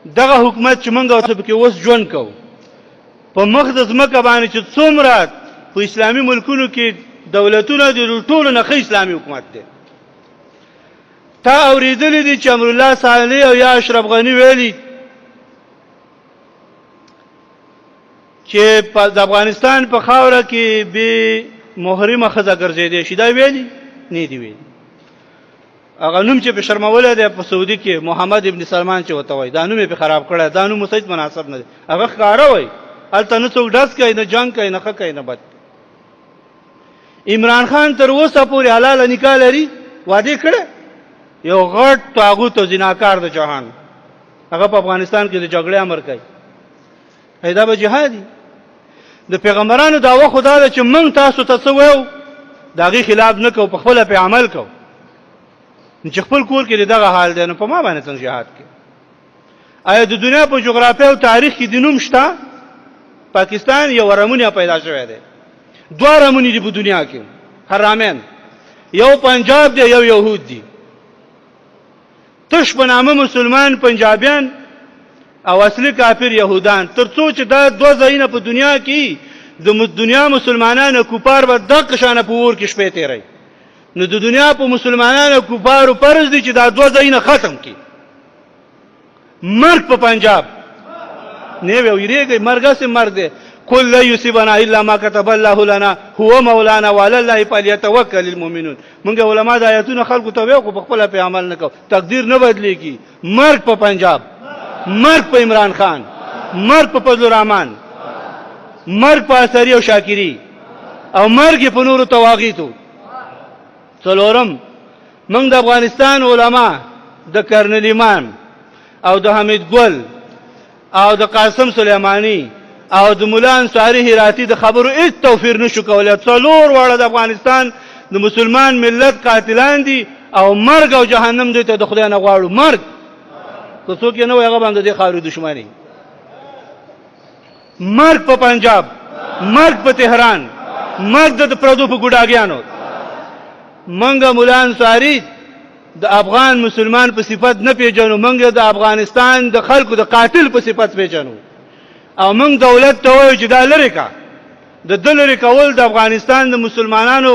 دغه حکومت چې موږ اوس پکې اوس ژوند کوو په مخ د ځمکه باندې چې څومره په اسلامي ملکونو کې دولتونه دي ټولو نه ښه اسلامي حکومت دی. تا اورېدلی دي چې امرالله صالح او یا اشرف غني ویلي چې د افغانستان په خاوره کې به محرمه ښځه ګرځېدی شي؟ دا ویلي نه دی ویلي. هغه نوم چې په شرمولی دی په سعودي کې محمد ابن سلمان چې ورته وایي دا نوم یې په خراب کړی، دا نوم هیڅ مناسب نه دی. هغه ښکاره وایي هلته نه څوک ډز کوي نه جنګ کوي نه ښه کوي نه بد. عمران خان تر اوسه پورې حلاله نکاح لري، واده کړی، یو غټ طاغوت او زناکار د جهان، هغه په افغانستان کې د جګړې امر کوي. دا به جهادي. د پیغمبرانو دعوه خدا ده چې موږ تاسو ته څه وایو د هغې خلاف نه کوو، په خپله پې عمل کوو. چې خپل کور کې دغه حال دی نو په ما باندې څنګه جهاد کوي؟ آیا د دنیا په جغرافیه او تاریخ کې د نوم شته؟ پاکستان یو رمونیا پیدا شوی دی، دوه رمونی دي په دنیا کې حرامین، یو پنجاب دی یو یهود دی. تش په نامه مسلمان پنجابیان او اصلي کافر یهودان، ترڅو چې دا دوه ځایونه په دنیا کې د دنیا مسلمانانو کوپار به دغه شانه په اور کې شپې تیری. نو د دنیا په مسلمانانو کوپارو فرض دي چې دا دوه ځایونه ختم کړي. مرګ په پنجاب نه ویریږي، مرګ سه مرګ دی. قل لا يصيبنا الا ما كتب الله لنا هو مولانا وعلى الله فليتوكل المؤمنون. موږ علماء د آیاتونو خلکو ته ویو په خپل په عمل نه کوو، تقدیر نه بدلیږي. مرګ په پنجاب، مرګ په عمران خان، مرګ په فضل الرحمن، مرګ په اثری او شاکری، او مرګ په نورو تواغیتو. څلورم موږ د افغانستان علما د کرنل ایمان او د حمید ګل او د قاسم سلیمانی او د مولا انصاری هراتی د خبرو هیڅ توفیر نشو کولای. څلور واړه د افغانستان د مسلمان ملت قاتلان دي او مرګ او جهنم دې ته د خدای نه غواړو. مرګ که څوک یې نه وي هغه باندې د خاورې دشمني. مرګ په پنجاب، مرګ په تهران، مرګ د پردو په ګوډاګیانو. منګه مولا انصاری د افغان مسلمان په صفت نه پیژنو، منګه د افغانستان د خلکو د قاتل په صفت پیژنو. او موږ دولت ته وایو چې دا لري کا د لري کول د افغانستان د مسلمانانو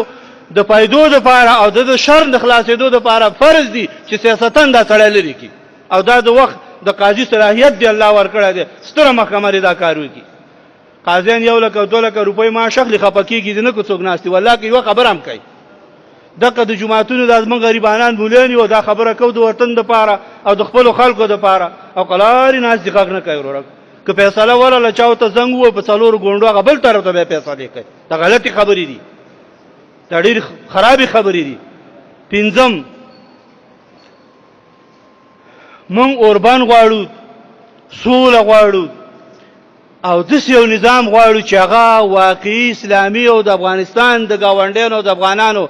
د فائدو لپاره او د شر د خلاصېدو لپاره فرض دي چې سیاستن دا سره لري کی. او دا د وخت د قاضي صلاحیت دی الله ورکړی دی، ستره محکمه دا کار وکړي. قاضیان 1 لک او 2 لک روپۍ معاش اخلي، خپکیږي نه کو څوک ناشتي. والله کې یو خبر هم کوي دغه د جماعتونو د ازمن غریبانان بولانی او دا خبره کو د وطن د پاره او د خپل خلکو د پاره او قلاري ناس دقیق نه کوي. ورک که فیصله وراله چاو ته زنګ وو په څلور غونډو غبل طرف ته به فیصله کوي. دا غلطي خبرې دي، دا ډېر خرابې خبرې دي. پنځم مونږ اوربان غواړو، سوله غواړو او داسې یو نظام غواړو چې هغه واقعي اسلامي او د افغانستان د ګاونډیانو او د افغانانو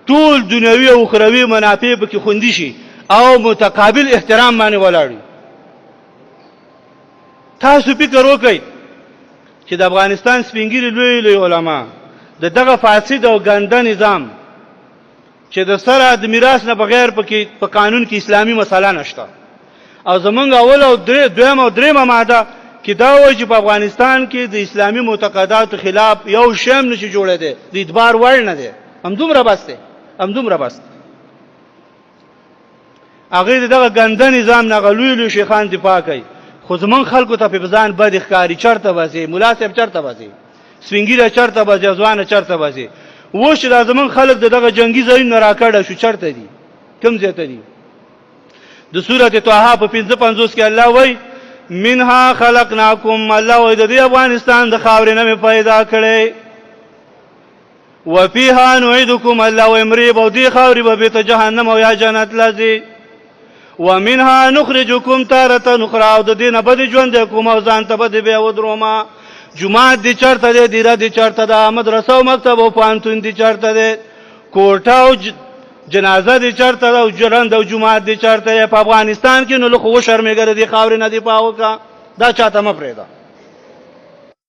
ټول دنیوي او اخروي منافع پکې خوندي شي او متقابل احترام باندې ولاړ. تاسو فکر وکړئ چې د افغانستان سپینګیري لوی لوی علما د دغه فاسد او ګنده نظام چې د سره د میراث نه بغیر په قانون کې اسلامي مسله نشته او زمونږ اول او دویم او دریمه ماده کې دا وایي چې په افغانستان کې د اسلامي معتقداتو خلاف یو شی نشي جوړېدی، د اعتبار وړ نه دی. همدومره بس دی، همدومره بس. هغې دغه ګنده نظام نه هغه لوی لوی شیخان دفاع کوي، خو زمونږ خلکو ته په ځان بد ښکاري. چېرته بځي ملا صاحب، چېرته بځي سپینګیره، چېرته بځي ځوانه، چېرته بځي. اوس چې دا زمونږ خلک دغه جنګي ځایونه راکړه شو، چېرته دي؟ کوم ځای ته دي؟ د سورة طه په 55 کې الله وایي منها خلقناکم، الله وایي د دې افغانستان د خاورې نه مې پیدا کړی، وفيها نعيدكم، الله وایي مرې به دې خاورې به بیرته جهنم او یا جنت لځي، ومنها نخرجكم تارة أخرى، او د دې نه به دې ژوندی کوم او ځان ته به دې بیا ودرومه. جومات دې چېرته دی؟ دیره دې چېرته ده؟ مدرسه او مکتب او پوهنتون دې چېرته دی؟ کوټه او جنازه دې چېرته ده؟ او ژرند او جومات دې چېرته دی؟ په افغانستان کې نو لږ خو وشرمېږه، د دې خاورې نه دفاع وکړه. دا چاته مه پرېږده.